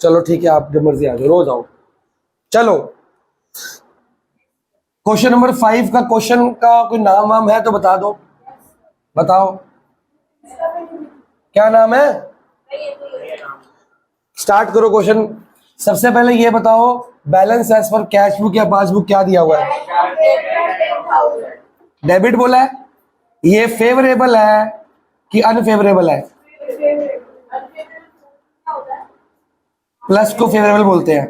चलो ठीक है, आप जब मर्जी आ जाओ, रोज आओ। चलो क्वेश्चन नंबर 5 का क्वेश्चन का कोई नाम वाम है तो बता दो, बताओ क्या नाम है। स्टार्ट करो क्वेश्चन। सबसे पहले ये बताओ, balance as per cash book या पासबुक क्या दिया हुआ है? डेबिट बोला है। ये फेवरेबल है कि अनफेवरेबल है? प्लस को फेवरेबल बोलते हैं,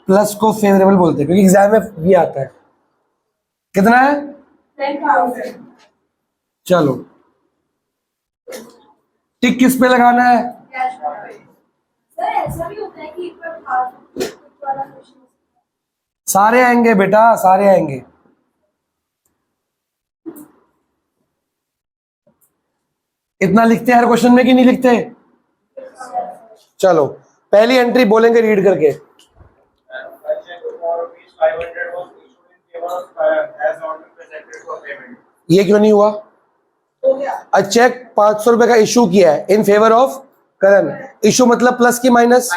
प्लस को फेवरेबल बोलते हैं क्योंकि एग्जाम में ये आता है। कितना है? 10,000। चलो टिक किस पे लगाना है? सर ऐसा भी होता है कि एक बार वाला क्वेश्चन सारे आएंगे बेटा, सारे आएंगे। इतना लिखते हैं हर क्वेश्चन में कि नहीं लिखते? चलो पहली एंट्री बोलेंगे रीड करके। ये क्यों नहीं हुआ? अ चेक 500 रुपए का इशू किया है in favour of Karan. Issue मतलब प्लस की माइनस?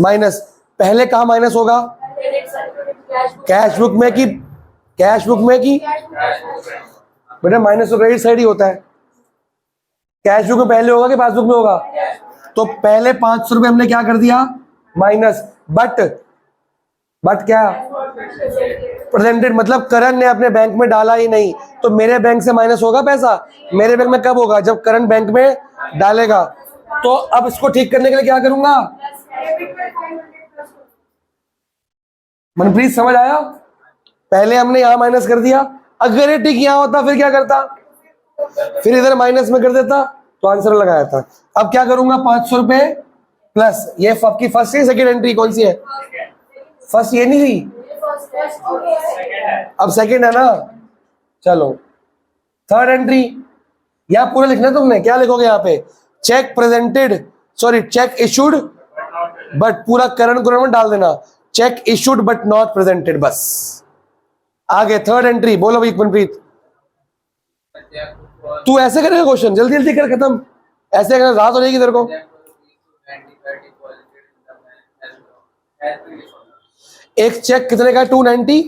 माइनस। पहले कहा माइनस होगा? कैश बुक में कि कैश बुक में कि बेटा माइनस तो क्रेडिट साइड ही होता है। कैश बुक में पहले होगा कि पासबुक में होगा? तो पहले 500 रुपए हमने क्या कर दिया? माइनस। बट क्या? प्रेजेंटेड मतलब करण ने अपने बैंक में डाला ही नहीं, तो मेरे बैंक से माइनस होगा पैसा? मेरे बैंक में कब होगा? जब करण बैंक में डालेगा। तो अब इसको ठीक करने के लिए क्या करूंगा? मनप्रीत समझ आया? पहले हमने यहां माइनस कर दिया, अगर ये टिक यहां होता फिर क्या करता? फिर इधर माइनस में कर देता तो आंसर लगाया था। अब क्या करूंगा? 500 रुपए प्लस ये आपकी फर्स्ट है सेकेंड एंट्री कौन सी है? फर्स्ट ये नहीं थी, अब सेकेंड है ना। चलो थर्ड एंट्री, यहां पूरा लिखना है तुमने। क्या लिखोगे यहाँ पे? Cheque presented, sorry cheque issued but, पूरा करण में डाल देना, cheque issued but not presented, बस। आगे थर्ड एंट्री बोलो भाई मनप्रीत। तू ऐसे करेगा क्वेश्चन? जल्दी जल्दी कर, खत्म। ऐसे करना रात हो जाएगी तेरे को। एक चेक कितने का? 290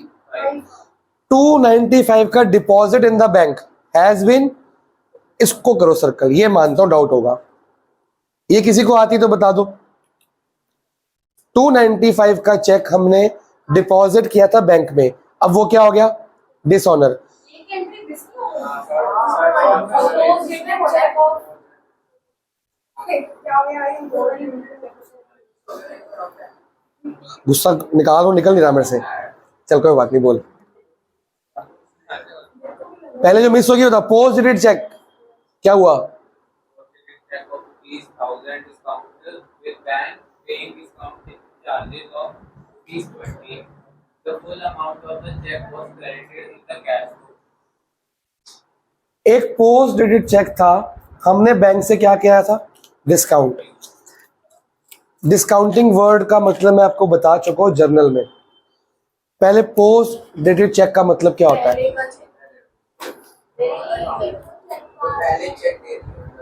295 का deposit in the bank has been, इसको करो सर्कल। ये मानता हूं डाउट होगा, ये किसी को आती तो बता दो। 295 का चेक हमने डिपॉजिट किया था बैंक में, अब वो क्या हो गया? डिसऑनर। गुस्सा निकालो, निकल नहीं रहा मेरे से। चल कोई बात नहीं, बोल। पहले जो मिस हो गया था पोस्ट डेटेड चेक, क्या हुआ? एक पोस्ट डेटेड चेक था, हमने बैंक से क्या किया था? डिस्काउंट। डिस्काउंटिंग वर्ड का मतलब मैं आपको बता चुका हूं जर्नल में। पहले पोस्ट डेटेड चेक का मतलब क्या होता है?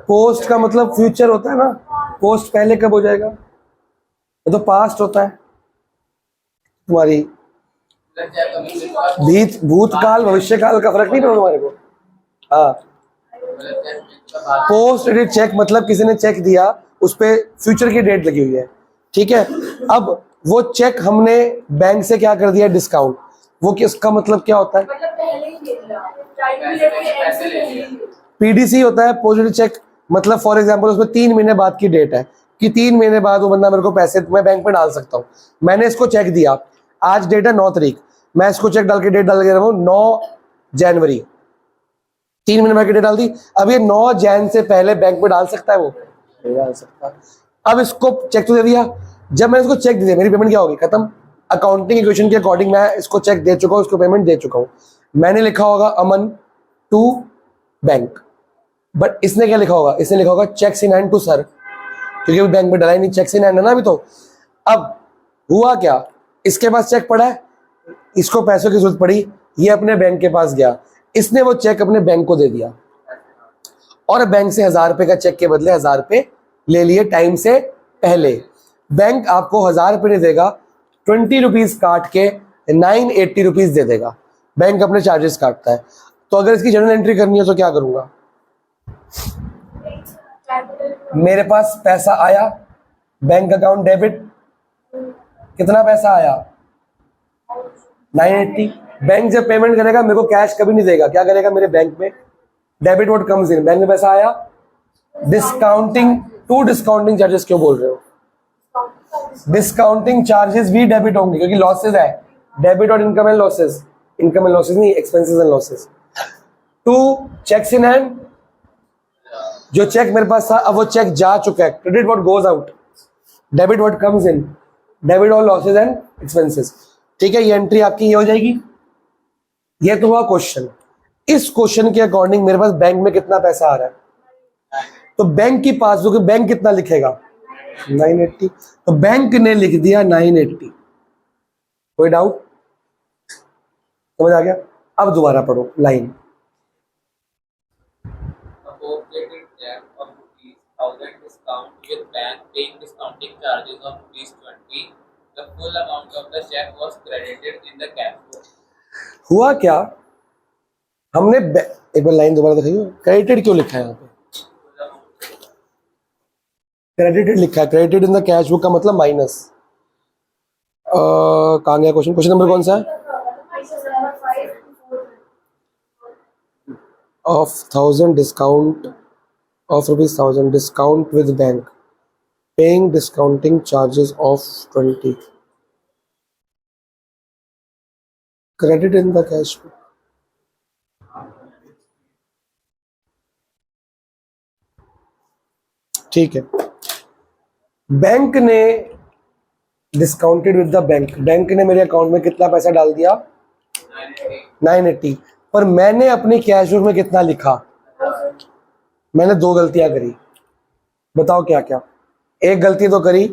पोस्ट का मतलब फ्यूचर होता है ना, पोस्ट पहले कब हो जाएगा? ये तो पास्ट होता है। तुम्हारी भूतकाल भविष्यकाल का फर्क नहीं पड़ा तुम्हारे को? हाँ। पोस्ट डेटेड चेक मतलब किसी ने चेक दिया, उस पे फ्यूचर की डेट लगी हुई है, ठीक है। अब वो चेक हमने बैंक से क्या कर दिया? डिस्काउंट। वो किसका मतलब क्या होता है? पीडीसी होता है पोस्ट डेटेड चेक, मतलब फॉर एग्जांपल उसमें 3 महीने बाद की डेट है कि 3 महीने बाद वो बंदा मेरे को पैसे मैं बैंक में डाल सकता हूँ। मैंने इसको चेक दिया, आज डेट है 9 तारीख, मैं इसको चेक डाल के डेट डाल के रहा हूँ 9 जनवरी, 3 महीने बाद की डेट डाल दी। अब ये 9 जैन से पहले बैंक में डाल सकता है? वो नहीं डाल सकता। अब इसको चेक तो दे दिया, जब मैंने इसको चेक दे दिया मेरी पेमेंट क्या होगी? खत्म। अकाउंटिंग इक्वेशन के अकॉर्डिंग मैं इसको चेक दे चुका हूँ, उसको पेमेंट दे चुका हूँ। मैंने लिखा होगा अमन टू बैंक, बट इसने क्या लिखा होगा? इसने लिखा होगा cheques in hand to sir, क्योंकि अभी बैंक में डाला ही नहीं, चेक्स इन हैंड है ना अभी तो। अब हुआ क्या? इसके पास चेक पड़ा है, इसको पैसों की जरूरत पड़ी, ये अपने बैंक के पास गया, इसने वो चेक अपने बैंक को दे दिया और बैंक से 1000 रुपए का चेक के बदले 1000 रुपए ले लिए टाइम से पहले बैंक आपको 1000 रुपये नहीं देगा, 20 रुपीज काट के 980 रुपीज दे देगा। बैंक अपने चार्जेस काटता है। तो अगर इसकी जर्नल एंट्री करनी है तो क्या करूंगा? मेरे पास पैसा आया, बैंक अकाउंट डेबिट, कितना पैसा आया? 980। बैंक जब पेमेंट करेगा मेरे को कैश कभी नहीं देगा, क्या करेगा? मेरे बैंक में debit what comes in, bank में पैसा आया, डिस्काउंटिंग टू डिस्काउंटिंग चार्जेस क्यों बोल रहे हो? डिस्काउंटिंग चार्जेस भी डेबिट होंगे क्योंकि लॉसेस है, डेबिट और income and losses, income and losses नहीं, expenses and losses. To cheques in hand, जो चेक मेरे पास था अब वो चेक जा चुका है, credit what goes out, debit what comes in, debit all losses and expenses. ठीक है, ये एंट्री आपकी ये हो जाएगी। ये तो हुआ क्वेश्चन। इस क्वेश्चन के अकॉर्डिंग मेरे पास बैंक में कितना पैसा आ रहा है, तो बैंक की पासबुक में बैंक कितना लिखेगा? 980। तो बैंक ने लिख दिया 980। कोई डाउट? समझ आ गया? अब दोबारा पढ़ो line. Appropriated check of ₹1000 discount with bank paying discounting charges of ₹20. The full amount of the check was credited in the cash book. हुआ क्या, हमने एक बार लाइन दोबारा दिखाइए, क्रेडिटेड क्यों लिखा है यहाँ पे? क्रेडिटेड लिखा है, credited in the cash book का मतलब माइनस। कहाँ गया क्वेश्चन? क्वेश्चन नंबर कौन सा है? Of 1000 discount of ₹1000 discount with bank paying discounting charges of 20 credit in the cash book. ठीक है, बैंक ने discounted with the bank, bank ने मेरे अकाउंट में कितना पैसा डाल दिया? 980। पर मैंने अपनी कैश बुक में कितना लिखा? मैंने दो गलतियां करी, बताओ क्या क्या? एक गलती तो करी,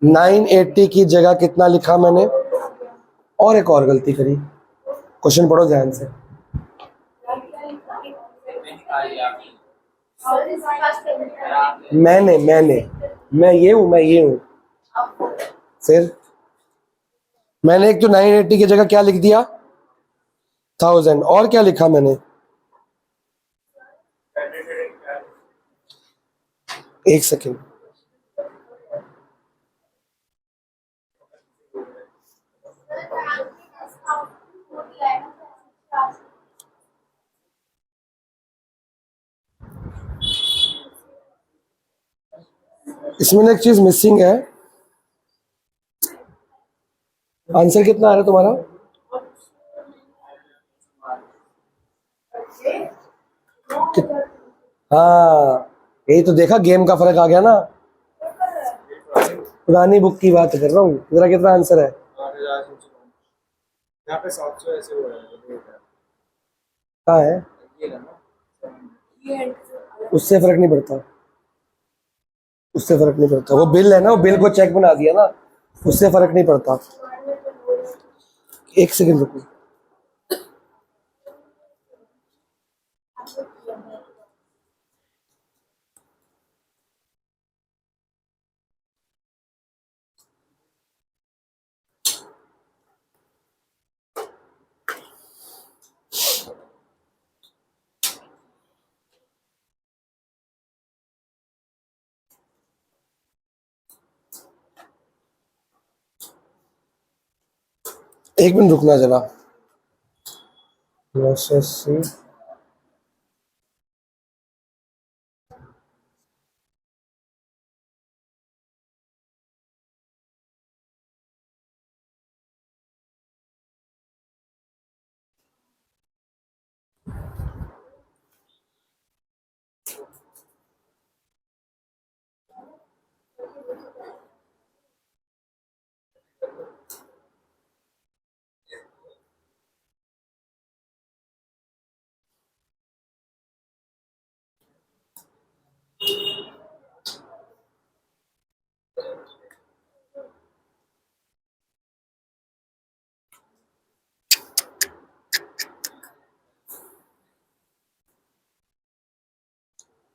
980 की जगह कितना लिखा मैंने, और एक और गलती करी। क्वेश्चन पढ़ो ध्यान से। मैंने मैं ये हूं। फिर मैंने एक तो 980 की जगह क्या लिख दिया? 1000। और क्या लिखा मैंने? एक सेकेंड, इसमें एक चीज मिसिंग है। आंसर कितना आ रहा है तुम्हारा? हाँ, यही तो देखा, गेम का फर्क आ गया ना। पुरानी बुक की बात कर रहा हूँ। तेरा कितना आंसर है? यहाँ पे 700 ऐसे हो रहा है। कहाँ है? उससे फर्क नहीं पड़ता, उससे फर्क नहीं पड़ता। वो बिल है ना, वो बिल को चेक बना दिया ना, उससे फर्क नहीं पड़ता। एक सेकंड रुको। एक मिनट रुकना जरा। लॉसेस से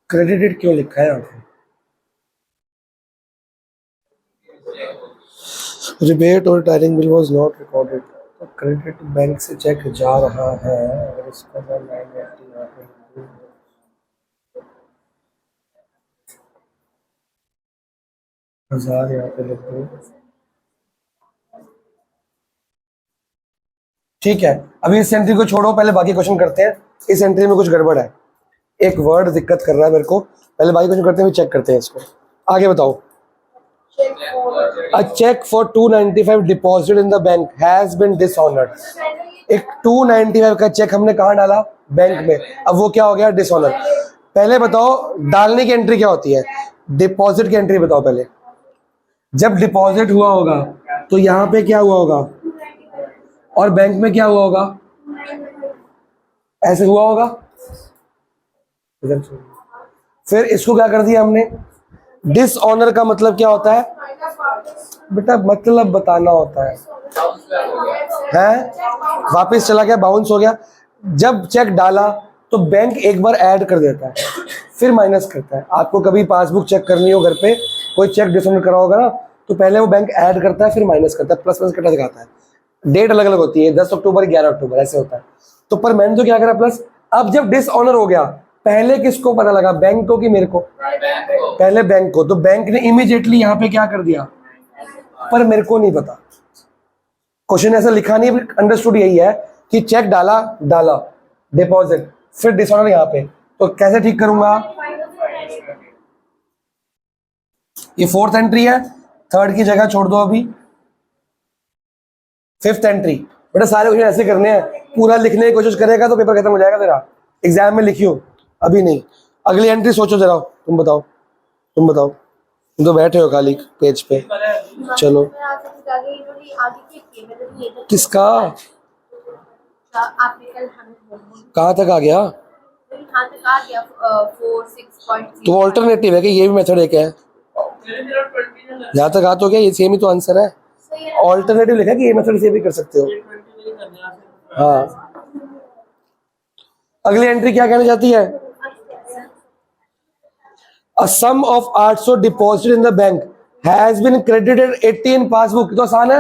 क्रेडिटेड क्यों लिखा है यहाँ पे? रिबेट और retiring bill was not recorded, तो क्रेडिट बैंक से चेक जा रहा है। अगर इसको मैं 980 यहाँ पे लिख दूँ, 1000 यहाँ पे लिख दूँ, ठीक है। अभी इस एंट्री को छोड़ो, पहले बाकी क्वेश्चन करते हैं। इस एंट्री में कुछ गड़बड़ है, एक वर्ड दिक्कत कर रहा है मेरे को, पहले बाकी क्वेश्चन करते हैं, चेक करते हैं इसको। आगे बताओ। A check for 295 deposited in the bank has been dishonored. एक 295 का चेक हमने कहाँ डाला? बैंक में। अब वो क्या हो गया? डिसऑनर। पहले बताओ डालने की एंट्री क्या होती है? डिपॉजिट की एंट्री बताओ पहले। जब डिपॉजिट हुआ होगा तो यहाँ पे क्या हुआ होगा और बैंक में क्या हुआ होगा? ऐसे हुआ होगा। फिर इसको क्या कर दिया हमने? डिसऑनर का मतलब क्या होता है बेटा? मतलब बताना होता है, वापस चला गया, बाउंस हो गया। जब चेक डाला तो बैंक एक बार ऐड कर देता है, फिर माइनस करता है। आपको कभी पासबुक चेक करनी हो घर पे, कोई चेक डिसऑनर करा होगा ना, तो पहले वो बैंक ऐड करता है, फिर माइनस करता है, प्लस प्लस कटा दिखाता है। डेट अलग अलग होती है, 10 अक्टूबर 11 अक्टूबर ऐसे होता है। तो पर मैंने तो क्या करा प्लस। अब जब डिसऑनर हो गया, पहले किसको पता लगा? बैंक को कि मेरे को? पहले बैंक को। तो बैंक ने इमीडिएटली यहाँ पे क्या कर दिया, पर मेरे को नहीं पता। क्वेश्चन ऐसा लिखा नहीं, अंडरस्टूड यही है कि चेक डाला डिपॉजिट, फिर डिसऑनर यहाँ पे, तो कैसे ठीक करूंगा? ये फोर्थ एंट्री है, थर्ड की जगह छोड़ दो अभी, फिफ्थ एंट्री। बेटा सारे क्वेश्चन ऐसे करने हैं, पूरा लिखने की कोशिश करेगा तो पेपर खत्म हो जाएगा तेरा। एग्जाम में लिखियो, अभी नहीं। अगली एंट्री सोचो जरा, तुम बताओ तुम तो बैठे हो खाली पेज पे। चलो किसका? कहाँ तक आ गया? तो ऑल्टरनेटिव है कि ये भी मेथड एक है? यहाँ तक आ तो गया, ये सेम ही तो आंसर है। ऑल्टरनेटिव लिखा कि ये मेथड से भी कर सकते हो। हाँ, अगली एंट्री क्या कहना चाहती है? A sum of 800 deposited in the bank has been credited 80 in passbook। तो आसान है।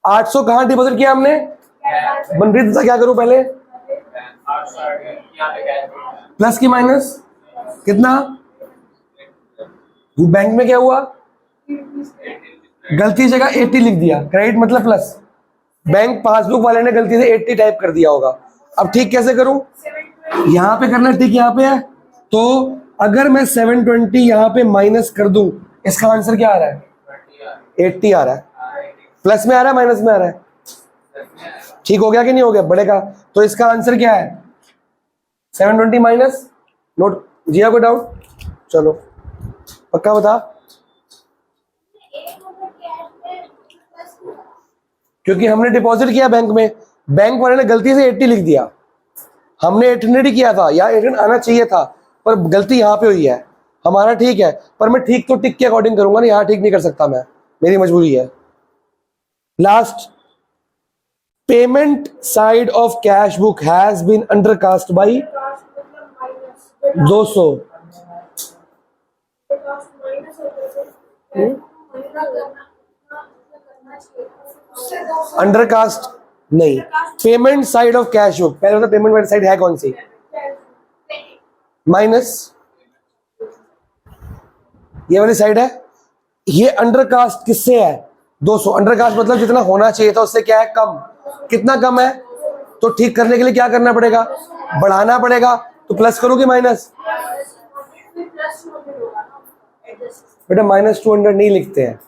800 कहाँ डिपॉजिट किया हमने? मनप्रीत था, क्या करूं पहले? प्लस की माइनस कितना? बैंक में क्या हुआ? गलती जगह 80 लिख दिया, क्रेडिट मतलब प्लस। बैंक पासबुक वाले ने गलती से 80 टाइप कर दिया होगा। अब ठीक कैसे करूं? यहाँ पे करना, ठीक यहाँ पे है। तो अगर मैं 720 यहाँ पे माइनस कर दूं, इसका आंसर क्या आ रहा है? 80 आ रहा है। प्लस में आ रहा है माइनस में आ रहा है? ठीक हो गया कि नहीं हो गया? बढ़ेगा। तो इसका आंसर क्या है? 720 माइनस। नोट जिया को डाउट? चलो पक्का बता। क्योंकि हमने डिपॉजिट किया बैंक में, बैंक वाले ने गलती से 80 लिख दिया। हमने 800 ही किया था, या 800 आना चाहिए था, पर गलती यहाँ पे हुई है। हमारा ठीक है, पर मैं ठीक तो टिक के अकॉर्डिंग करूंगा ना, यहाँ ठीक नहीं कर सकता मैं, मेरी मजबूरी है। Last, payment side of cash book has been undercast by 200। Undercast नहीं, payment side of cash book. पहले बता पेमेंट साइड है कौन सी? माइनस ये वाली साइड है। ये अंडरकास्ट किससे है? 200। अंडरकास्ट मतलब जितना होना चाहिए था उससे क्या है? कम। कितना कम है? तो ठीक करने के लिए क्या करना पड़ेगा? बढ़ाना पड़ेगा। तो प्लस करो कि माइनस? बेटा -200 नहीं लिखते हैं,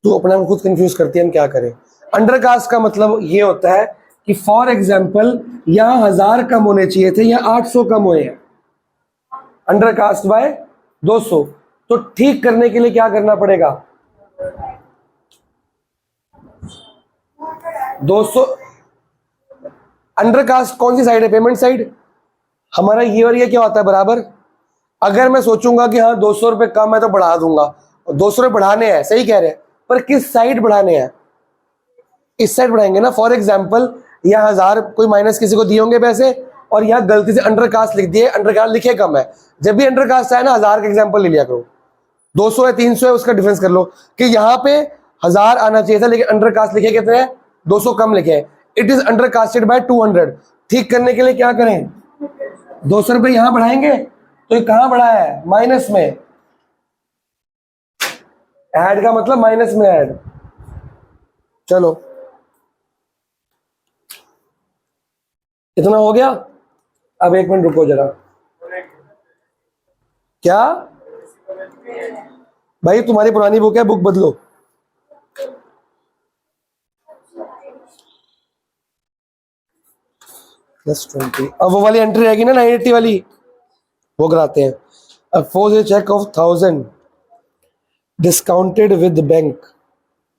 तू अपने आप खुद कंफ्यूज करती है, हम क्या करें। अंडरकास्ट का मतलब ये होता है कि फॉर एग्जाम्पल यहाँ 1000 कम होने चाहिए थे, यहाँ 800 कम हुए हैं, अंडरकास्ट बाय 200। तो ठीक करने के लिए क्या करना पड़ेगा? 200। अंडरकास्ट कौन सी साइड है? Payment side. हमारा ये और ये क्या होता है? बराबर। अगर मैं सोचूंगा कि हाँ 200 रुपए कम है तो बढ़ा दूंगा, और 200 रुपए बढ़ाने हैं, सही कह रहे हैं, पर किस साइड बढ़ाने हैं? इस साइड बढ़ाएंगे ना। फॉर एग्जाम्पल यहाँ 1000 कोई माइनस किसी को दिए होंगे पैसे, और यहाँ गलती से अंडर कास्ट लिख दिए, अंडर कास्ट लिखे कम है। जब भी अंडर कास्ट आए ना 1000 का एग्जाम्पल ले लिया करो, 200 है 300 है उसका डिफरेंस कर लो कि यहाँ पे 1000 आना चाहिए था लेकिन अंडर कास्ट लिखे कितने हैं, 200 कम लिखे हैं। It is under casted by 200। ठीक करने के लिए क्या करें, 200 रुपये यहां बढ़ाएंगे तो ये कहां बढ़ा है, माइनस में। ऐड का मतलब माइनस में ऐड। चलो इतना हो गया। अब 1 मिनट रुको जरा। क्या भाई तुम्हारी पुरानी बुक है, बुक बदलो। +20। अब वो वाली एंट्री रहेगी ना 980 वाली, वो कराते हैं। अब force a cheque of 1000 discounted with bank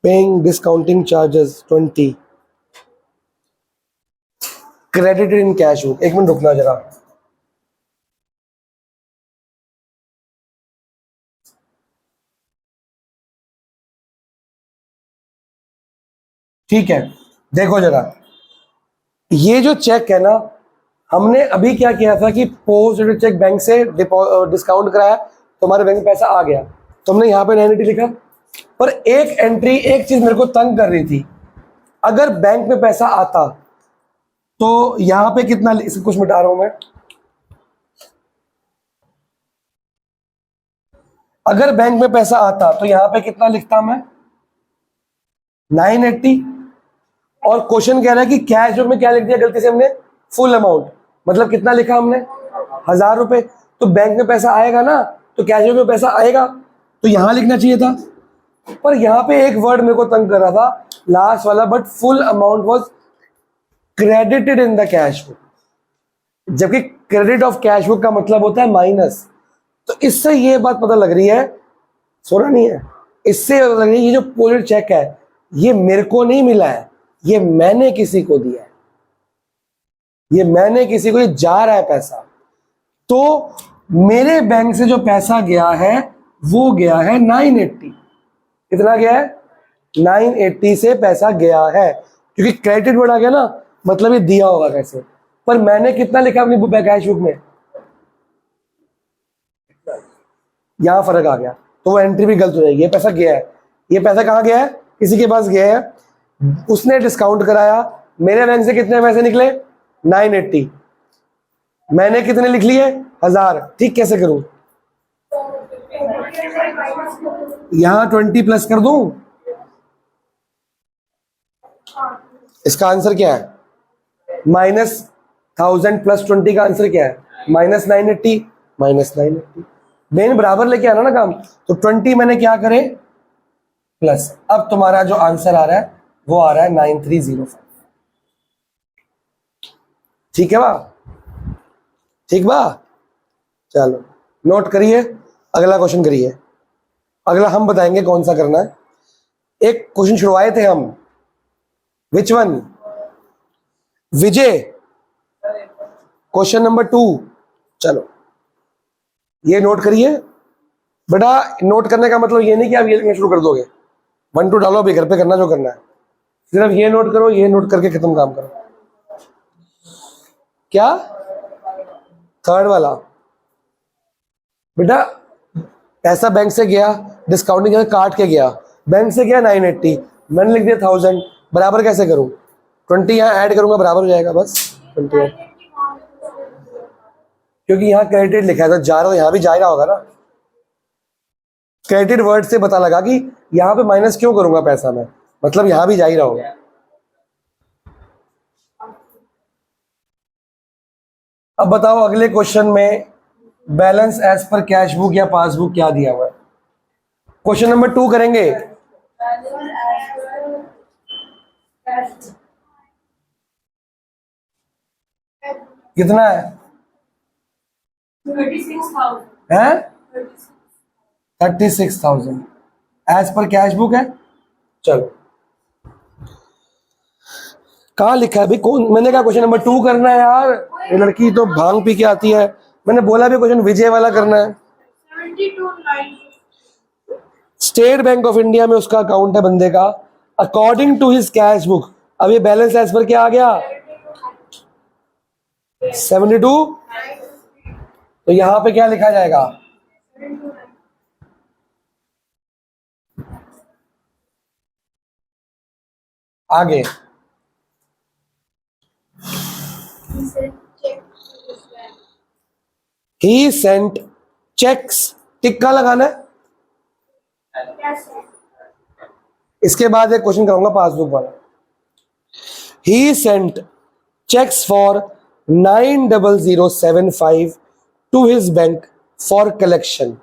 paying discounting charges 20 credited in cash book. 1 minute रुकना जरा। ठीक है, देखो जरा, ये जो चेक है ना, हमने अभी क्या किया था कि पोस्ट चेक बैंक से डिस्काउंट कराया तो हमारे बैंक में पैसा आ गया, तो हमने यहाँ पे 980 लिखा। पर एक एंट्री, एक चीज मेरे को तंग कर रही थी, अगर बैंक में पैसा आता तो यहाँ पे कितना, इसे कुछ मिटा रहा हूं मैं, अगर बैंक में पैसा आता तो यहाँ पे कितना लिखता मैं, 980। और क्वेश्चन कह रहा है कि कैश बुक में क्या लिख दिया गलती से हमने, फुल अमाउंट, मतलब कितना लिखा हमने, 1000 रुपए। तो बैंक में पैसा आएगा ना, तो कैश बुक में पैसा आएगा, तो यहां लिखना चाहिए था। पर यहां पे एक वर्ड मेरे को तंग कर रहा था, लास्ट वाला, but full amount was credited in the cash book, जबकि क्रेडिट ऑफ कैश बुक का मतलब होता है माइनस। तो इससे ये बात पता लग रही है, सोना नहीं है, इससे पता लग रही है ये जो पोलिट चेक है ये मेरे को नहीं मिला है, ये मैंने किसी को दिया है, ये मैंने किसी को, ये जा रहा है पैसा। तो मेरे बैंक से जो पैसा गया है वो गया है 980। कितना गया है, 980 से पैसा गया है, क्योंकि क्रेडिट वर्ड आ गया ना, मतलब ये दिया होगा कैसे। पर मैंने कितना लिखा अपनी कैश बुक में, यहां फर्क आ गया, तो वो एंट्री भी गलत हो जाएगी। ये पैसा गया है, ये पैसा कहां गया है, किसी के पास गया है, उसने डिस्काउंट कराया, मेरे बैंक से कितने पैसे निकले, 980, मैंने कितने लिख लिए, 1000। ठीक कैसे करूं, यहां 20 प्लस कर दूं, इसका आंसर क्या है, -1000 + 20 का आंसर क्या है, -980। -980 मेन बराबर लेके आना ना काम, तो 20 मैंने क्या करे प्लस। अब तुम्हारा जो आंसर आ रहा है वो आ रहा है 9305। ठीक है बा, ठीक बा, चलो नोट करिए, अगला क्वेश्चन करिए। अगला हम बताएंगे कौन सा करना है। एक क्वेश्चन छुड़वाए थे हम, which one, Vijay, question number 2। चलो ये नोट करिए बेटा। नोट करने का मतलब ये नहीं कि आप ये लिखना शुरू कर दोगे, 1 2 डालो, अभी घर पे करना जो करना है, सिर्फ ये नोट करो, ये नोट करके खत्म काम करो। क्या, थर्ड वाला, बेटा पैसा बैंक से गया, डिस्काउंटिंग काट के गया, बैंक से गया 980, मैंने लिख दिया 1000, बराबर कैसे करूं, 20 यहाँ ऐड करूंगा बराबर हो जाएगा, बस 20 क्योंकि यहाँ क्रेडिट लिखा है तो जा रहा, यहाँ भी जा रहा होगा ना। क्रेडिट वर्ड से पता लगा कि यहाँ पे माइनस क्यों करूंगा पैसा मैं, मतलब यहाँ भी जा ही रहा होगा। अब बताओ अगले क्वेश्चन में balance as per cash book या पासबुक क्या दिया हुआ है। क्वेश्चन नंबर 2 करेंगे। कितना है, 36,000 है 36,000 एज पर कैश बुक है। चलो कहाँ लिखा है भाई, कौन, मैंने कहा क्वेश्चन नंबर 2 करना है यार, ये लड़की तो भांग पी के आती है। मैंने बोला भी क्वेश्चन विजय वाला करना है। 72,900 स्टेट बैंक ऑफ इंडिया में उसका अकाउंट है बंदे का, according to his cash book. अब ये बैलेंस एज पर क्या आ गया, 72। तो यहां पे क्या लिखा जाएगा? आगे ही सेंट चेक्स, टिक का लगाना है। इसके बाद एक क्वेश्चन करूंगा पासबुक वाला। He sent cheques for 90075 to his bank for collection,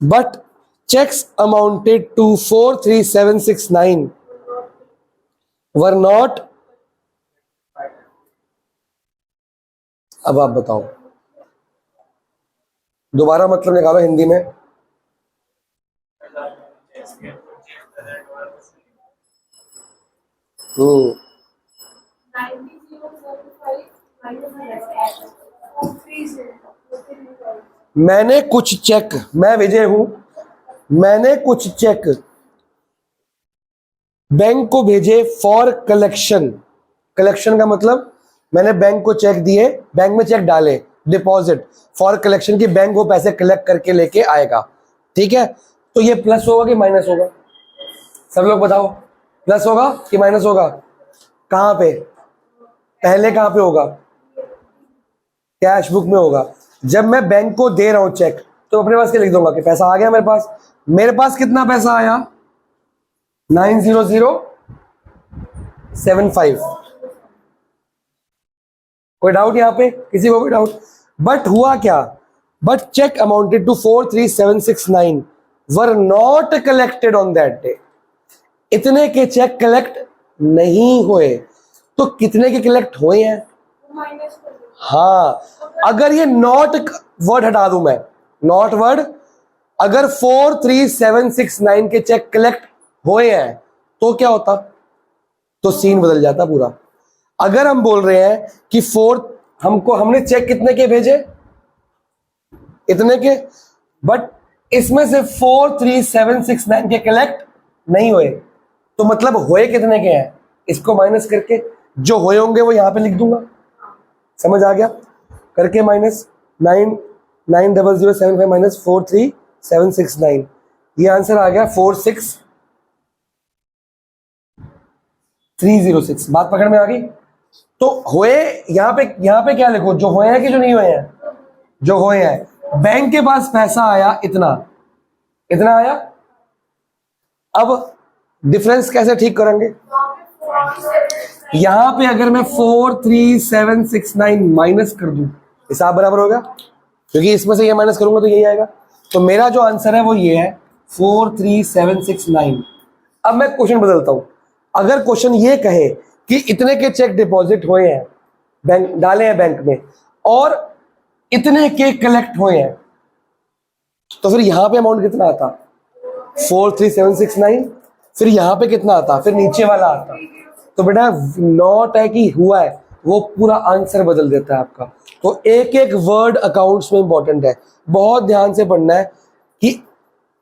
but checks amounted to 43769 were not। अब आप बताओ, दोबारा मतलब निकालो हिंदी में। हम्म, मैंने कुछ चेक, मैं विजय हूं, मैंने कुछ चेक बैंक को भेजे फॉर कलेक्शन। कलेक्शन का मतलब मैंने बैंक को चेक दिए, बैंक में चेक डाले, डिपॉजिट फॉर कलेक्शन की बैंक वो पैसे कलेक्ट करके लेके आएगा। ठीक है, तो ये प्लस होगा कि माइनस होगा? सब लोग बताओ, प्लस होगा कि माइनस होगा? कहां पे? पहले कहां पे होगा? कैश बुक में होगा। जब मैं बैंक को दे रहा हूं चेक, तो अपने पास क्या लिख दूंगा कि पैसा आ गया मेरे पास। मेरे पास कितना पैसा आया? 90075। कोई डाउट यहां पे? किसी को कोई डाउट? बट हुआ क्या? But cheque amounted to 43769 were not collected on that day. इतने के चेक कलेक्ट नहीं हुए। तो कितने के कलेक्ट हुए हैं? हाँ, अगर ये नॉट वर्ड हटा दूं मैं, नॉट वर्ड, अगर 43769 के चेक कलेक्ट हुए हैं तो क्या होता? तो सीन बदल जाता पूरा। अगर हम बोल रहे हैं कि हमने चेक कितने के भेजे? इतने के, बट इसमें से 43769 के कलेक्ट नहीं हुए, तो मतलब हुए कितने के हैं? इसको माइनस करके जो हुए होंगे वो यहां पे लिख दूंगा। समझ आ गया? करके माइनस 90075 माइनस 43769, ये आंसर आ गया 46306। बात पकड़ में आ गई? तो हुए यहां पे क्या लिखो? जो हुए हैं कि जो नहीं हुए हैं? जो हुए हैं। बैंक के पास पैसा आया इतना, इतना आया। अब डिफरेंस कैसे ठीक करेंगे? यहां पे अगर मैं 43769 माइनस कर दूं, हिसाब बराबर होगा, क्योंकि इसमें से ये माइनस करूंगा तो यही आएगा। तो मेरा जो आंसर है वो ये है 43769। अब मैं क्वेश्चन बदलता हूं। अगर क्वेश्चन ये कहे कि इतने के चेक डिपॉजिट हुए हैं, बैंक डाले हैं बैंक में, और इतने के कलेक्ट हुए हैं, तो फिर यहां पे अमाउंट कितना आता? 43769। फिर यहां पे कितना आता? फिर नीचे वाला आता। तो बेटा नॉट है कि हुआ है, वो पूरा आंसर बदल देता है आपका। तो एक एक वर्ड अकाउंट्स में इंपॉर्टेंट है, बहुत ध्यान से पढ़ना है कि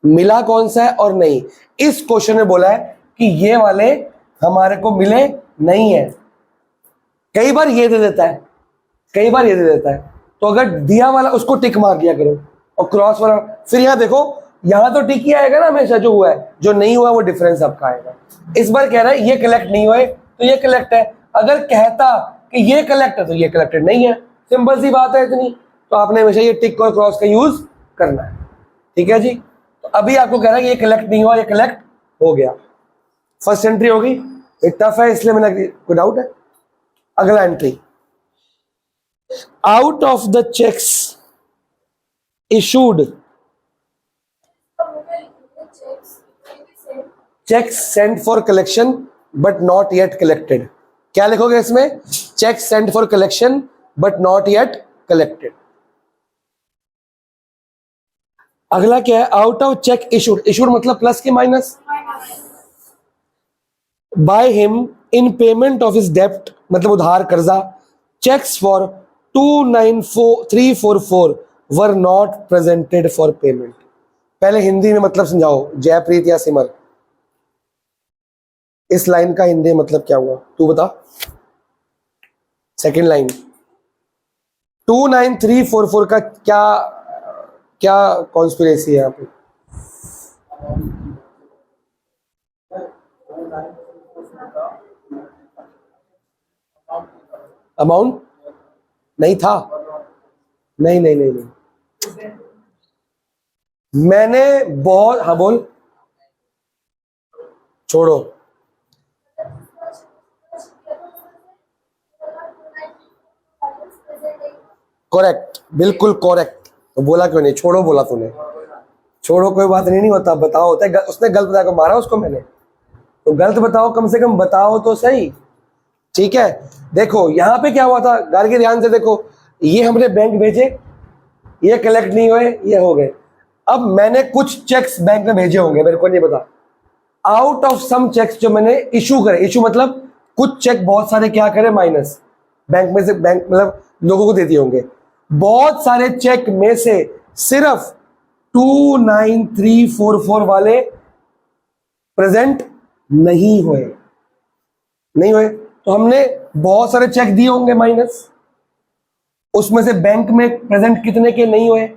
मिला कौन सा है और नहीं। इस क्वेश्चन में बोला है कि ये वाले हमारे को मिले नहीं है। कई बार ये दे देता है, कई बार ये दे देता है। तो अगर दिया वाला उसको टिक मार दिया करो, और क्रॉस वाला, फिर यहां देखो, यहां तो टिक ही आएगा ना हमेशा, जो हुआ है। जो नहीं हुआ वो डिफरेंस आपका आएगा। इस बार कह रहा है ये कलेक्ट नहीं हुए तो ये कलेक्ट है। अगर कहता कि ये कलेक्ट है तो ये कलेक्टेड नहीं है। सिंपल सी बात है इतनी। तो आपने हमेशा ये टिक और क्रॉस का यूज करना है। ठीक है जी? तो अभी आपको कह रहा है कि ये कलेक्ट नहीं हुआ, ये कलेक्ट हो गया। फर्स्ट एंट्री होगी, ये टफ है इसलिए मैंने, कोई डाउट है? अगला entry, out of the cheques issued, cheques sent for collection but not yet collected. क्या लिखोगे इसमें? Cheque sent for collection but not yet collected. अगला क्या है? Out of cheque issued, issued मतलब प्लस के minus, by him in payment of his डेप्ट मतलब उधार कर्जा, cheques for 294,344 were not presented for payment. पहले हिंदी में मतलब समझाओ जयप्रीत या सिमर, इस लाइन का हिंदी मतलब क्या हुआ? तू बता। सेकेंड लाइन 29344 का क्या क्या कॉन्स्पिरेसी है यहाँ पे? अमाउंट नहीं था, नहीं नहीं नहीं नहीं, मैंने बहुत, हाँ बोल, छोड़ो, करेक्ट, बिल्कुल करेक्ट। तो बोला क्यों नहीं? छोड़ो बोला तूने, छोड़ो कोई बात नहीं, नहीं होता, बताओ होता है। उसने गलत बताया, को मारा उसको मैंने, तो गलत बताओ, कम से कम बताओ तो सही, ठीक है। देखो यहाँ पे क्या हुआ था, गाल के ध्यान से देखो, ये हमने बैंक भेजे, ये कलेक्ट नहीं हुए, ये हो गए। अब मैंने कुछ चेक्स बैंक में भेजे होंगे, मेरे को नहीं पता, आउट ऑफ सम चेक्स जो मैंने इशू करे, इशू मतलब कुछ चेक बहुत सारे क्या करे माइनस, बैंक में से, बैंक मतलब लोगों को दे दिए होंगे, बहुत सारे चेक में से सिर्फ 29344 वाले प्रेजेंट नहीं हुए, नहीं हुए, तो हमने बहुत सारे चेक दिए होंगे माइनस, उसमें से बैंक में प्रेजेंट कितने के नहीं हुए?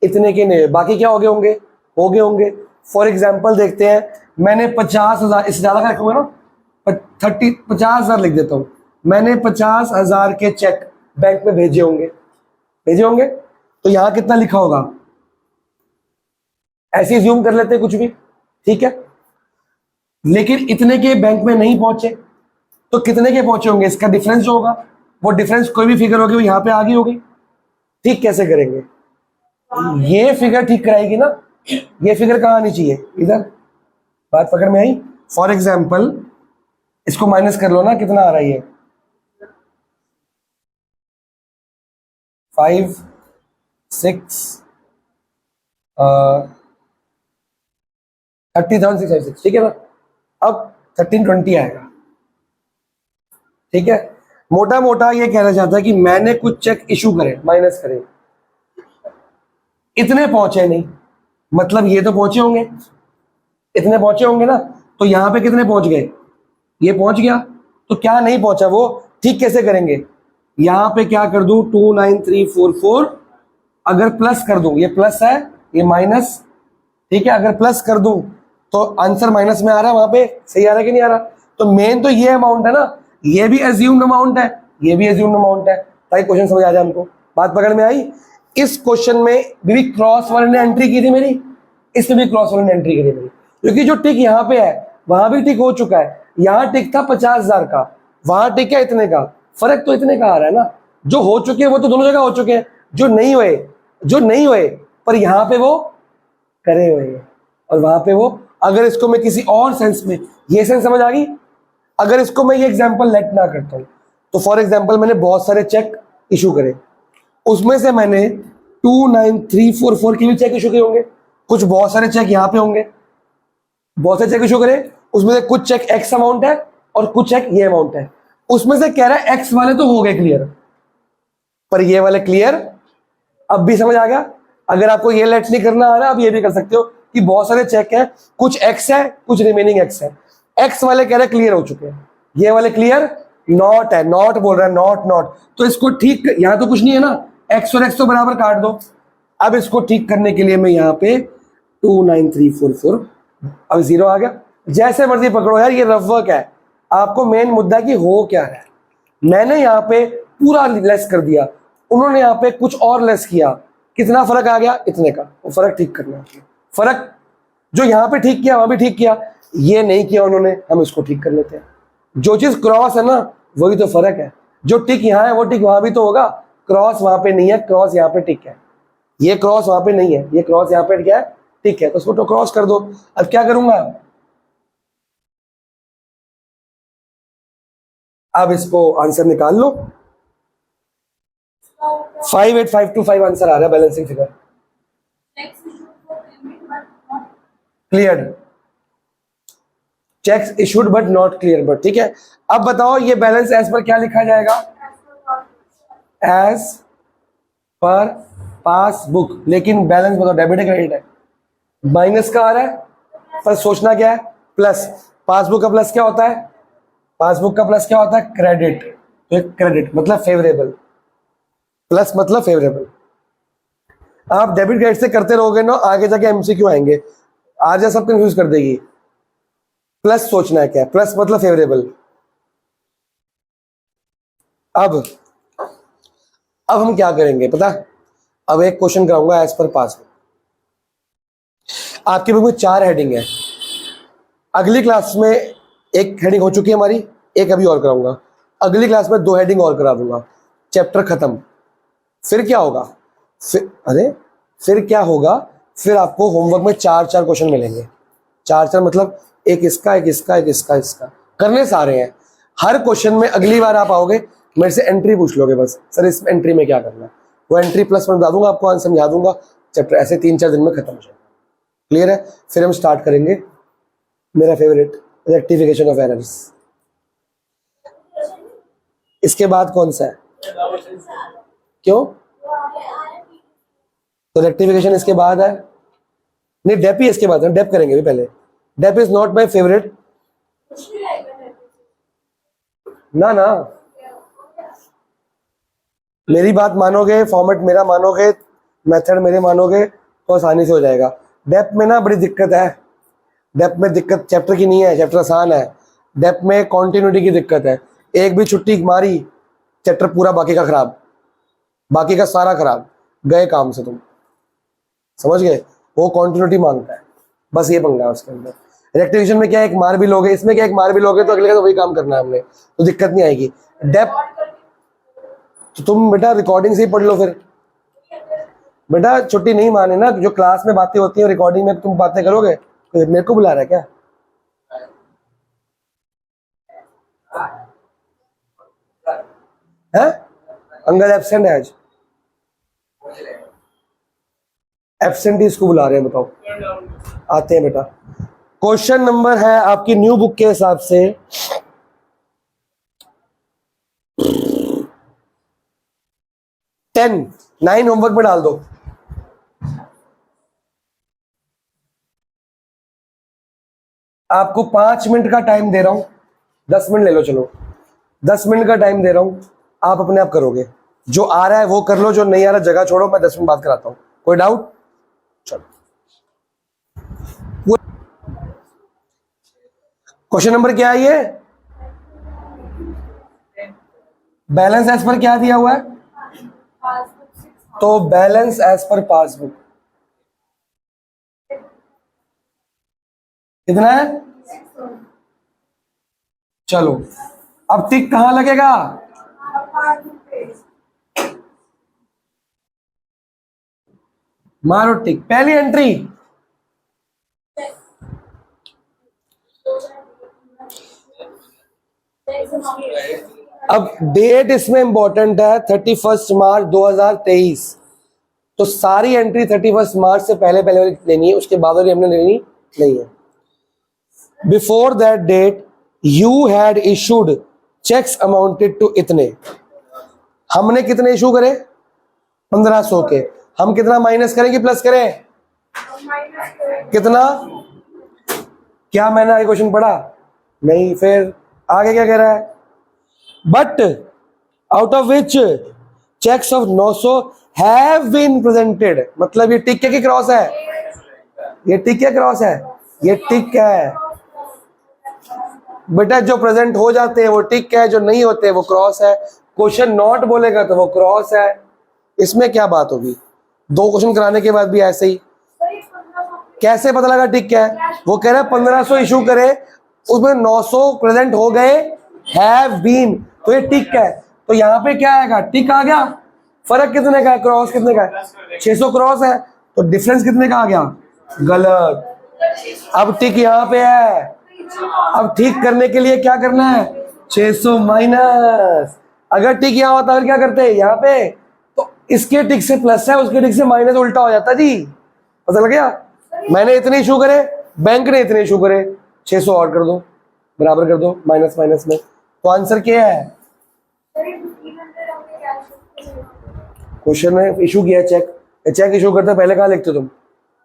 इतने के नहीं हुए, बाकी क्या हो गए होंगे? हो गए होंगे। फॉर एग्जांपल देखते हैं, मैंने 50,000, इससे ज्यादा का रखूंगा ना, 50,000 लिख देता हूं, मैंने 50,000 के चेक बैंक में भेजे होंगे, भेजे होंगे, तो यहां कितना लिखा होगा? ऐसे ज्यूम कर लेते हैं कुछ भी, ठीक है। लेकिन इतने के बैंक में नहीं पहुंचे, तो कितने के पहुंचे होंगे? इसका डिफरेंस जो होगा, वो डिफरेंस कोई भी फिगर होगी वो यहां पे आ गई होगी। ठीक कैसे करेंगे? ये फिगर ठीक कराएगी ना, ये फिगर कहां आनी चाहिए? इधर। बात पकड़ में आई? फॉर एग्जाम्पल इसको माइनस कर लो ना, कितना आ रहा है ये? 5 6 30,656, ठीक है ना। अब 1320 आएगा, ठीक है। मोटा मोटा ये कहना चाहता है कि मैंने कुछ चेक इशू करे, माइनस करे, इतने पहुंचे नहीं, मतलब ये तो पहुंचे होंगे, इतने पहुंचे होंगे ना, तो यहां पे कितने पहुंच गए? ये पहुंच गया, तो क्या नहीं पहुंचा वो ठीक कैसे करेंगे? यहां पे क्या कर दूं? 29344 अगर प्लस कर दूं, ये प्लस है, ये माइनस, ठीक है, अगर प्लस कर दूं तो आंसर माइनस में आ रहा है, वहां पे सही आ रहा है कि नहीं आ रहा? तो मेन तो ये अमाउंट है ना, ये भी एज्यूम्ड अमाउंट है, ये भी एज्यूम्ड अमाउंट है, ताकि क्वेश्चन समझ आ जाए हमको। बात पकड़ में आई? इस क्वेश्चन में भी क्रॉस वाले ने एंट्री की थी मेरी, इसमें भी क्रॉस वाले ने एंट्री की थी मेरी, क्योंकि जो टिक यहाँ पे है वहां भी टिक हो चुका है, यहाँ टिक था 50,000 का, वहां टिक है इतने का, फर्क तो इतने का आ रहा है ना। जो हो चुके हैं वो तो दोनों जगह हो चुके हैं, जो नहीं हुए, जो नहीं हुए पर यहाँ पे वो करे हुए हैं, और वहां पे वो, अगर इसको मैं किसी और सेंस में, ये सेंस समझ आ गई? अगर इसको मैं ये एग्जांपल लेट ना करता हूं, तो फॉर एग्जांपल मैंने बहुत सारे चेक इशू करे, उसमें से मैंने 29344 के भी चेक इशू किए होंगे, कुछ बहुत सारे चेक यहाँ पे होंगे, बहुत सारे चेक इशू करे, उसमें से कुछ चेक एक्स अमाउंट है और कुछ चेक ये अमाउंट है, उसमें से कह रहा है एक्स वाले तो हो गए क्लियर, पर ये वाले क्लियर। अब भी समझ आ गया? अगर आपको ये लेट नहीं करना आ रहा, आप ये भी कर सकते हो कि बहुत सारे चेक है, कुछ एक्स है, कुछ रिमेनिंग एक्स है, एक्स वाले कह रहे क्लियर हो चुके हैं, ये वाले क्लियर नॉट है, नॉट बोल रहा है, नॉट नॉट, तो इसको ठीक, यहां तो कुछ नहीं है ना, एक्स और एक्स तो बराबर काट दो। अब इसको ठीक करने के लिए मैं यहाँ पे 29344, अब 0 आ गया, जैसे मर्जी पकड़ो यार, ये रफ वर्क है, आपको मेन मुद्दा कि हो क्या है। मैंने यहाँ पे पूरा लेस कर दिया, उन्होंने यहाँ पे कुछ और लेस किया, कितना फर्क आ गया? इतने का, वो फर्क ठीक करना है, फर्क जो यहाँ पे ठीक किया वहां भी ठीक किया, ये नहीं किया उन्होंने, हम इसको ठीक कर लेते हैं। जो चीज क्रॉस है ना, वही तो फर्क है, जो टिक यहाँ है वो टिक वहां भी तो होगा, क्रॉस वहां पे नहीं है, क्रॉस यहाँ पे टिक है, ये क्रॉस वहां पे नहीं है, ये क्रॉस यहाँ पे क्या है? टिक है, तो उसको तो क्रॉस कर दो। अब क्या करूंगा? अब इसको आंसर निकाल लो, 58525 आंसर आ रहा है, balancing figure Next issue for payment but not clear, cheques issued but not clear but, ठीक है। अब बताओ ये बैलेंस एज पर क्या लिखा जाएगा? एज पर पासबुक, लेकिन बैलेंस बताओ डेबिट है क्रेडिट है? माइनस का आ रहा है, पर सोचना क्या है? प्लस। पासबुक का प्लस क्या होता है? पासबुक का प्लस क्या होता है? क्रेडिट। तो एक क्रेडिट मतलब फेवरेबल, प्लस मतलब फेवरेबल। आप डेबिट क्रेडिट से करते रहोगे ना, आगे जाके एमसीक्यू आएंगे, आज सब कंफ्यूज कर देगी। प्लस सोचना है क्या, प्लस मतलब फेवरेबल। अब हम क्या करेंगे पता, अब एक क्वेश्चन कराऊंगा एज पर पास। आपके बुक में 4 हेडिंग है, अगली क्लास में एक हेडिंग हो चुकी है हमारी, एक अभी और कराऊंगा, अगली क्लास में 2 हेडिंग और करा दूंगा, चैप्टर खत्म। फिर क्या होगा, फिर क्या होगा, फिर आपको होमवर्क में 4 क्वेश्चन मिलेंगे। 4 मतलब एक इसका, एक इसका, एक इसका, इसका करने सारे हैं। हर क्वेश्चन में अगली बार आप आओगे मेरे से एंट्री पूछ लोगे, बस सर इस एंट्री में क्या करना है, वो एंट्री प्लस में बता दूंगा आपको, आंसर समझा दूंगा, चैप्टर ऐसे 3-4 दिन में खत्म हो जाएगा। क्लियर है? फिर हम स्टार्ट करेंगे मेरा फेवरेट, रेक्टिफिकेशन ऑफ एरर्स। इसके बाद कौन सा है, क्यों? तो रेक्टिफिकेशन इसके बाद है, नहीं डेप ही इसके बाद है, डेप करेंगे भी पहले। Dep is not my favourite, ना मेरी बात मानोगे, फॉर्मेट मेरा मानोगे, मेथड मेरे मानोगे तो आसानी से हो जाएगा। डेप में ना बड़ी दिक्कत है, डेप में दिक्कत चैप्टर की नहीं है, चैप्टर आसान है। डेप में कॉन्टिन्यूटी की दिक्कत है, एक भी छुट्टी मारी चैप्टर पूरा बाकी का खराब, बाकी का सारा खराब, गए काम से तुम, समझ गए? वो कॉन्टिन्यूटी मांगता है, बस ये पंगा है उसके अंदर। रेक्टिफिकेशन में क्या एक मार भी लोगे, इसमें क्या एक मार भी लोगे तो अगले का तो वही काम करना है हमने, तो दिक्कत नहीं आएगी। डेप तो तुम बेटा रिकॉर्डिंग से ही पढ़ लो फिर, बेटा छुट्टी नहीं माने ना, जो क्लास में बातें होती हैं रिकॉर्डिंग में तुम बातें करोगे, तो मेरे को बुला रहा है क्या? है अंगद एब्सेंट है आज, एब्सेंटीज को बुला रहे हैं, बताओ आते हैं बेटा। क्वेश्चन नंबर है आपकी न्यू बुक के हिसाब से 10, 9 होमवर्क में डाल दो। आपको 5 मिनट का टाइम दे रहा हूं, 10 मिनट ले लो, चलो 10 मिनट का टाइम दे रहा हूं, आप अपने आप करोगे, जो आ रहा है वो कर लो, जो नहीं आ रहा जगह छोड़ो, मैं 10 मिनट बात कराता हूं। कोई डाउट? चलो क्वेश्चन नंबर क्या है ये, बैलेंस एज पर क्या दिया हुआ है, तो बैलेंस एज पर पासबुक कितना है? चलो अब टिक कहां लगेगा, मारो टिक, पहली एंट्री। अब डेट इसमें इंपॉर्टेंट है 31 मार्च 2023, तो सारी एंट्री 31 मार्च से पहले पहले लेनी है, उसके बाद वाली हमने लेनी नहीं है। Before that date you had issued cheques amounted to इतने, हमने कितने इशू करे, 1500 के, हम कितना माइनस करेंगे प्लस करें, कितना? क्या मैंने आगे क्वेश्चन पढ़ा नहीं? फिर आगे क्या कह रहा है, but out of which cheques of 900 have been presented, मतलब ये टिक के क्रॉस है, ये टिक के क्रॉस है, ये टिक है बेटा, जो प्रेजेंट हो जाते हैं वो टिक है, जो नहीं होते वो क्रॉस है। क्वेश्चन नॉट बोलेगा तो वो क्रॉस है, इसमें क्या बात होगी? 2 क्वेश्चन कराने के बाद भी ऐसे ही, कैसे पता लगा टिक क्या है? वो कह रहा है 1500 इशू करे, उसमें 900 प्रेजेंट हो गए, हैव बीन, तो ये टिक है, तो यहाँ पे क्या आएगा, टिक आ गया। फर्क कितने का है, क्रॉस कितने का है, 600 क्रॉस है, तो डिफरेंस कितने का आ गया, गलत। अब टिक यहाँ पे है, अब ठीक करने के लिए क्या करना है, 600 माइनस, अगर टिक यहाँ होता है क्या करते हैं यहाँ पे, तो इसके टिक से प्लस है, उसके टिक से माइनस, उल्टा हो जाता जी, पता लग गया? मैंने इतने इशू करे, बैंक ने इतने इशू करे, 600 और कर दो, बराबर कर दो, माइनस माइनस में, तो आंसर क्या है? क्वेश्चन में इशू किया चेक, चेक इशू करते पहले कहाँ लिखते तुम?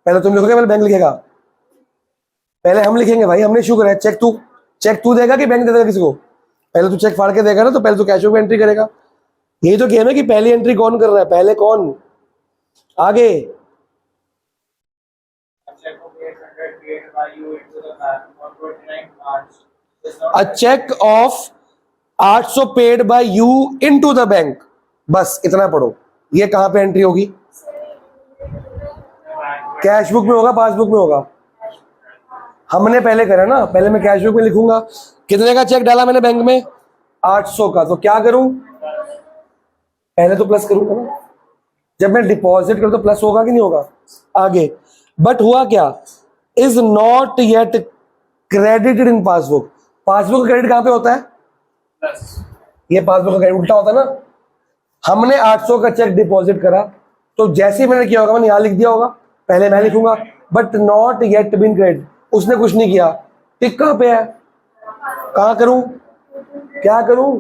पहले तुम लिखोगे पहले बैंक लिखेगा? पहले हम लिखेंगे भाई, हमने इशू करा है, चेक तू देगा कि बैंक दे देगा किसी को? पहले तू चेक फाड़ के देगा ना, तो पहले तू कैश बुक में एंट्री करेगा। यही तो गेम है कि पहली एंट्री कौन कर रहा है, पहले कौन आगे। A check of 800 paid by you into the bank was a cheque of 800 paid by you into the bank, बस 129 March. इतना पढ़ो। ये कहां पे एंट्री होगी, कैश बुक में होगा, पासबुक में होगा। हमने पहले करा ना, पहले मैं कैश बुक में लिखूंगा कितने का चेक डाला मैंने बैंक में, 800 का। तो क्या करूं, पहले तो प्लस करूंगा ना, जब मैं डिपॉजिट करूं तो प्लस होगा कि नहीं होगा आगे। बट हुआ क्या, is not yet credited in passbook. Passbook का क्रेडिट कहां पे होता है, ये पासबुक का क्रेडिट उल्टा होता है ना। हमने 800 का चेक डिपॉजिट करा, तो जैसे ही मैंने किया होगा मैंने यहां लिख दिया होगा, पहले मैं लिखूंगा but not yet been credit. उसने कुछ नहीं किया, टिक कहां पे है, कहां करूं, क्या करूं,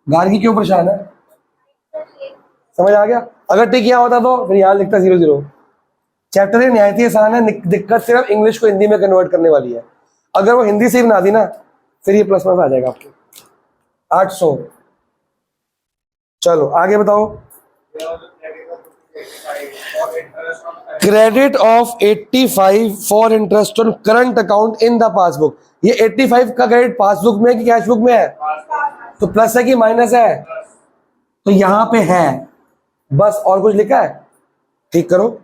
गार्गी क्यों परेशान है, समझ आ गया। अगर टिक यहाँ होता तो फिर यहाँ लिखता 00। चैप्टर ये निहायत ही आसान है, दिक्कत सिर्फ इंग्लिश को हिंदी में कन्वर्ट करने वाली है। अगर वो हिंदी से ही बना दी ना, फिर ये प्लस माइनस आ जाएगा आपके 800। चलो आगे बताओ। Credit of 85 for interest on current account in the passbook. ये 85 का क्रेडिट पासबुक में कि कैश बुक में है, तो प्लस है कि माइनस है, तो यहां पे है बस, और कुछ लिखा है, ठीक करो,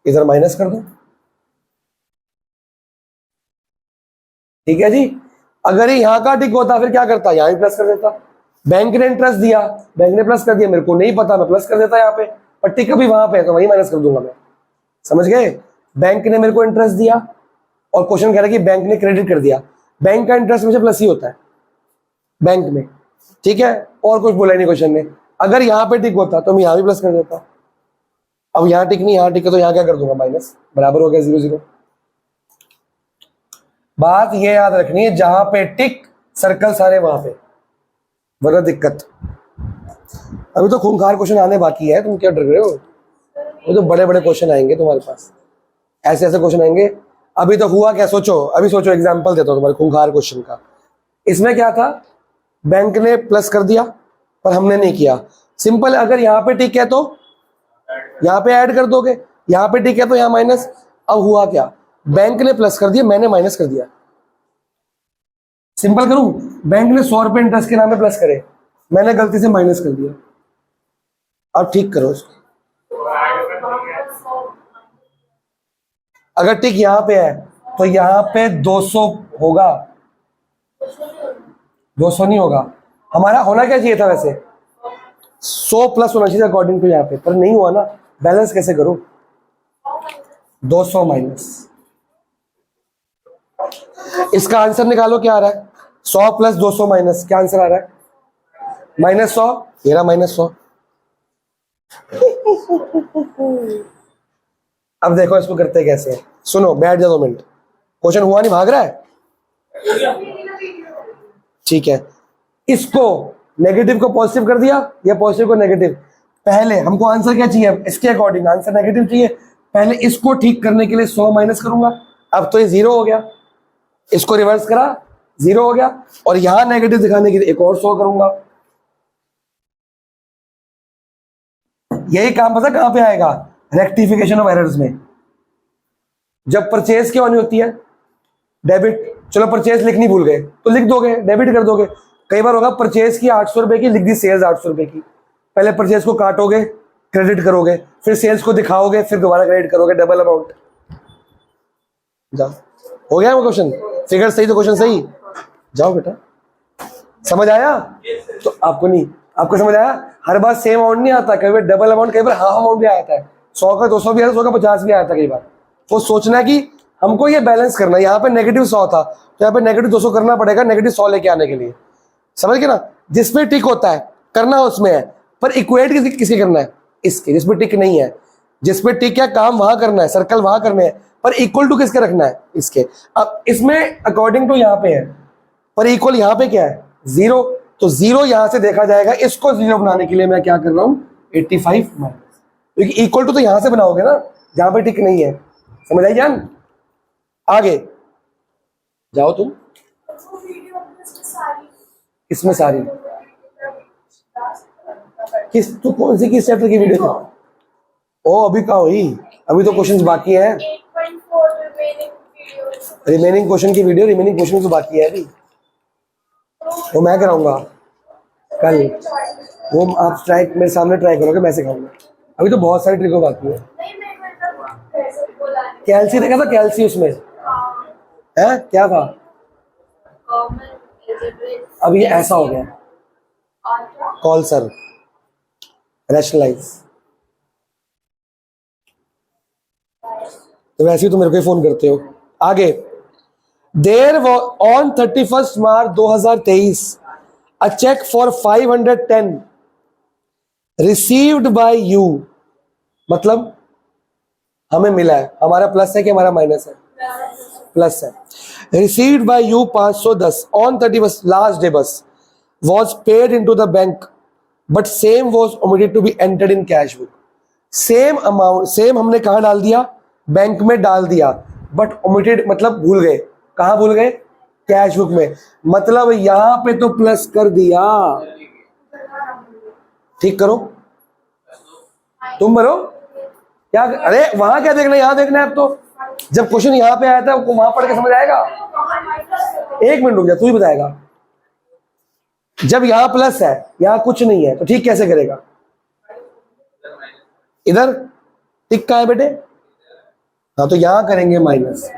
इधर माइनस कर दो, ठीक है जी। अगर ये यहां का टिक होता फिर क्या करता, यहां भी प्लस कर देता। बैंक ने इंटरेस्ट दिया, बैंक ने प्लस कर दिया, मेरे को नहीं पता, मैं प्लस कर देता यहाँ पे, पर टिक अभी वहां पे है तो वही माइनस कर दूंगा मैं, समझ गए। बैंक ने मेरे को इंटरेस्ट दिया और क्वेश्चन कह रहा है कि बैंक ने क्रेडिट कर दिया, बैंक का इंटरेस्ट मुझे प्लस ही होता है बैंक में, ठीक है, और कुछ बोला नहीं क्वेश्चन ने। अगर यहाँ पे टिक होता तो मैं यहाँ भी प्लस कर देता, अब यहाँ टिक नहीं, यहाँ टिक है तो यहाँ क्या कर दूंगा माइनस, बराबर हो गया 0 0। बात ये याद रखनी है, जहां पे टिक सर्कल सारे वहां पे, वरना दिक्कत। अभी तो खूंखार क्वेश्चन आने बाकी है, तुम क्या डर रहे हो, वो तो बड़े बड़े क्वेश्चन आएंगे तुम्हारे पास, ऐसे ऐसे क्वेश्चन आएंगे। अभी तो हुआ क्या, सोचो, अभी सोचो, एग्जाम्पल देता हूँ तुम्हारे खूंखार क्वेश्चन का। इसमें क्या था, बैंक ने प्लस कर दिया पर हमने नहीं किया, सिंपल। अगर यहाँ पे टिक है तो यहाँ पे ऐड कर दोगे, यहाँ पे टिक है तो यहाँ माइनस। अब हुआ क्या, बैंक ने प्लस कर दिया, मैंने माइनस कर दिया। सिंपल करूं, बैंक ने 100 रुपए इंटरेस्ट के नाम पे प्लस करे, मैंने गलती से माइनस कर दिया। अब ठीक करो इसको, अगर टिक यहाँ पे है तो यहाँ पे 200 होगा, 200 नहीं होगा, हमारा होना क्या चाहिए था वैसे 100 प्लस होना चाहिए अकॉर्डिंग टू यहाँ पे, पर नहीं हुआ ना। बैलेंस कैसे करूं, 200 माइनस, इसका आंसर निकालो क्या आ रहा है, 100 प्लस 200 माइनस, क्या आंसर आ रहा है, -100, ये रहा -100। अब देखो इसको करते कैसे हैं, सुनो बैठ जाओ 2 मिनट, क्वेश्चन हुआ नहीं, भाग रहा है, ठीक है। इसको नेगेटिव को पॉजिटिव कर दिया, या पॉजिटिव को नेगेटिव। पहले हमको आंसर क्या चाहिए, इसके अकॉर्डिंग आंसर नेगेटिव चाहिए, पहले इसको ठीक करने के लिए 100 माइनस करूंगा, अब तो ये 0 हो गया, इसको रिवर्स करा 0 हो गया, और यहां नेगेटिव दिखाने के लिए एक और 100 करूंगा। यही काम पता कहां पे आएगा, रेक्टिफिकेशन ऑफ एरर्स में। जब परचेज की होनी होती है डेबिट, चलो परचेज लिखनी भूल गए तो लिख दोगे, डेबिट कर दोगे। कई बार होगा परचेज की 800 रुपए की, लिख दी सेल्स 800 रुपए की, पहले परचेज को काटोगे, क्रेडिट करोगे, फिर सेल्स को दिखाओगे, फिर दोबारा क्रेडिट करोगे, डबल अमाउंट। जाओ, हो गया वो क्वेश्चन, फिगर सही तो क्वेश्चन सही, जाओ बेटा। समझ आया, तो आपको नहीं, आपको समझ आया, हर बार सेम अमाउंट नहीं आता, कई बार डबल अमाउंट, कई बार हाफ अमाउंट भी आता है, 100 का 200 भी आता है, 100 का 50 भी आता है। कई बार वो सोचना कि हमको ये बैलेंस करना है, यहाँ पे नेगेटिव 100 था तो यहाँ पे नेगेटिव 200 करना पड़ेगा, नेगेटिव 100 लेके आने के लिए, समझ गए ना। जिसपे टिक होता है करना उसमें है, पर इक्वेट किसके करना है, इसके। जिसपे टिक नहीं है, जिसपे टिक है काम वहां करना है, सर्कल वहां करने हैं, पर इक्वल टू किसके रखना है, इसके। अब इसमें अकॉर्डिंग टू यहाँ पे है, पर इक्वल यहाँ पे क्या है 0, तो 0 यहां से देखा जाएगा, इसको 0 बनाने के लिए मैं क्या कर रहा हूँ 85 माइनस, क्योंकि इक्वल टू तो यहां से बनाओगे ना जहां पे टिक नहीं है, समझ आई जान। आगे जाओ तुम। इसमें सारी किस तू कौन सी किस चैप्टर की वीडियो थी? ओ अभी कहाँ हुई, अभी तो क्वेश्चंस बाकी हैं। 8.4 remaining videos. रिमेनिंग क्वेश्चन की वीडियो, रिमेनिंग क्वेश्चन तो बाकी है अभी, वो मैं कराऊंगा कल। वो आप ट्राई मेरे सामने ट्राई करोगे, मैं सिखाऊंगा। अभी तो बहुत सारी ट्रिको बाकी है। नहीं मैं मतलब कैसे बोला है? कैल्सी देखा था, कैल्सी उसमें है क्या था? कॉमन एल्जेब्रिक अब ये ऐसा हो गया, और क्या? Call sir rationalise. तो वैसे ही तो मेरे को ही फोन करते हो। आगे, there on 31 March 2023 a cheque for 510 received by you, मतलब हमें मिला है, हमारा प्लस है कि हमारा माइनस है? प्लस है। Received by you 510 on 31 last day बस was paid into the bank but same was omitted to be entered in cash book. Same amount, same हमने कहाँ डाल दिया? बैंक में डाल दिया, बट ओमिटेड मतलब भूल गए। कहाँ भूल गए? कैश बुक में। मतलब यहां पे तो प्लस कर दिया। ठीक करो, तुम भरो क्या? अरे वहां क्या देखना, यहां देखना है। अब तो जब क्वेश्चन यहां पे आया था वहां पढ़ के समझ आएगा। एक मिनट रुक जा, तू ही बताएगा। जब यहां प्लस है, यहां कुछ नहीं है, तो ठीक कैसे करेगा? इधर टिक कहाँ है बेटे? हाँ तो यहां करेंगे माइनस।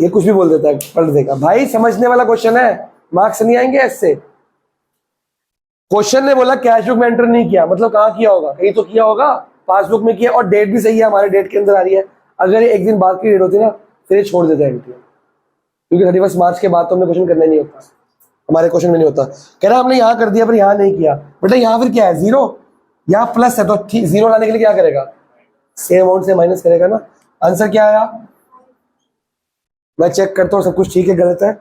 ये कुछ भी बोल देता है, पलट देगा। भाई समझने वाला क्वेश्चन है, मार्क्स नहीं आएंगे इससे। क्वेश्चन ने बोला कैश बुक में एंटर नहीं किया, मतलब कहाँ किया होगा? कहीं तो किया होगा, पासबुक में किया, और डेट भी सही है, हमारे डेट के अंदर आ रही है। अगर एक दिन बाद की डेट होती ना, फिर ये छोड़ देता है एंट्री, क्योंकि 31 मार्च के बाद तो हमने क्वेश्चन करना नहीं होता, हमारे क्वेश्चन में नहीं होता। कह रहा हमने यहाँ कर दिया पर यहाँ नहीं किया। बेटा यहाँ फिर क्या है? जीरो। यहाँ प्लस है तो ठीक, जीरो लाने के लिए क्या करेगा? सेम अमाउंट से माइनस करेगा ना। आंसर क्या आया? मैं चेक करता हूँ सब कुछ ठीक है गलत है।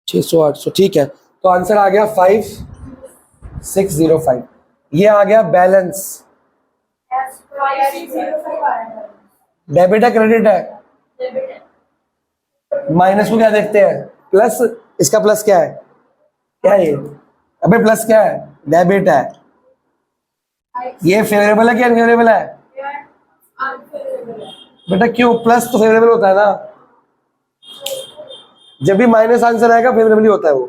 600 800 ठीक है, तो आंसर आ गया 5605। ये आ गया बैलेंस। डेबिट है क्रेडिट है? माइनस को क्या देखते हैं? प्लस। इसका प्लस क्या है? क्या है ये? अबे प्लस क्या है? डेबिट है। ये फेवरेबल है कि अनफेवरेबल है? बेटा क्यों? प्लस तो फेवरेबल होता है ना। जब भी माइनस आंसर आएगा फेवरेबल ही होता है वो।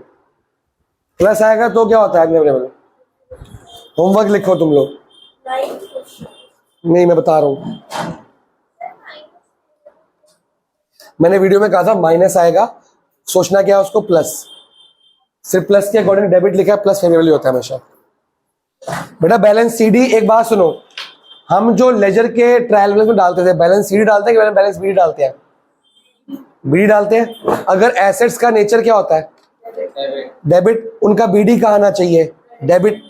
प्लस आएगा तो क्या होता है? अनफेवरेबल। होमवर्क लिखो तुम लोग। नहीं मैं बता रहा हूं, मैंने वीडियो में कहा था माइनस आएगा, सोचना क्या है उसको? प्लस। सिर्फ प्लस के अकॉर्डिंग डेबिट लिखा है, प्लस फेवरेबल ही होता है हमेशा। बेटा बैलेंस सीडी, एक बात सुनो, हम जो लेजर के ट्रायल बैलेंस में डालते थे, बैलेंस सीडी डालते हैं कि बैलेंस बीडी डालते हैं? बीडी डालते हैं। अगर एसेट्स का नेचर क्या होता है? डेबिट। उनका बीडी कहाँ आना चाहिए? डेबिट।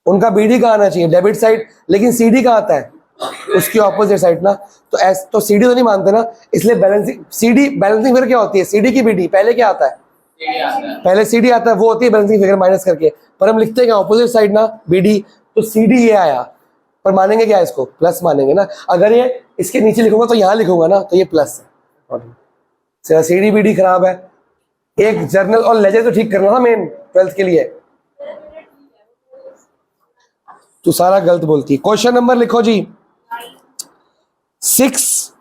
उनका बीडी कहाँ आना चाहिए? Debit side. लेकिन सीडी कहाँ आता है? उसकी ऑपोजिट साइड ना। तो सीडी तो नहीं मानते ना, इसलिए बैलेंसिंग सीडी, बैलेंसिंग फिगर क्या होती है? सीडी की बीडी पहले क्या आता है? पहले सीडी आता है, वो होती है बैलेंसिंग फिगर माइनस करके। पर हम लिखते हैं ऑपोजिट साइड ना, बीडी। तो सीडी ये आया, पर मानेंगे क्या इसको? प्लस मानेंगे ना। अगर ये इसके नीचे लिखूंगा तो यहां लिखूंगा ना, तो ये प्लस है। सीडी बीडी खराब है। एक जर्नल और लेजर तो ठीक करना था मेन 12th के लिए। तो सारा गलत बोलती है। क्वेश्चन नंबर लिखो जी 6।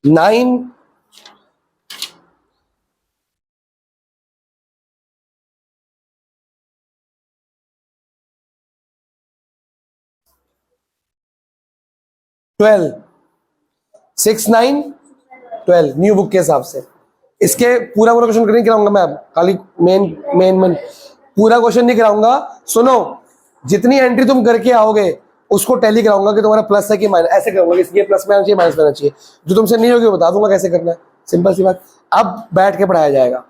9 12 6 9 12 न्यू बुक के हिसाब से। इसके पूरा क्वेश्चन नहीं कराऊंगा मैं, खाली मेन पूरा क्वेश्चन नहीं कराऊंगा। सुनो, जितनी एंट्री तुम करके आओगे उसको टैली कराऊंगा कि तुम्हारा प्लस है कि माइनस, ऐसे करूंगा कि ये प्लस में आना चाहिए, माइनस में आना चाहिए। जो तुमसे नहीं होगी बता दूंगा कैसे करना है, सिंपल सी बात। अब बैठ के पढ़ाया जाएगा।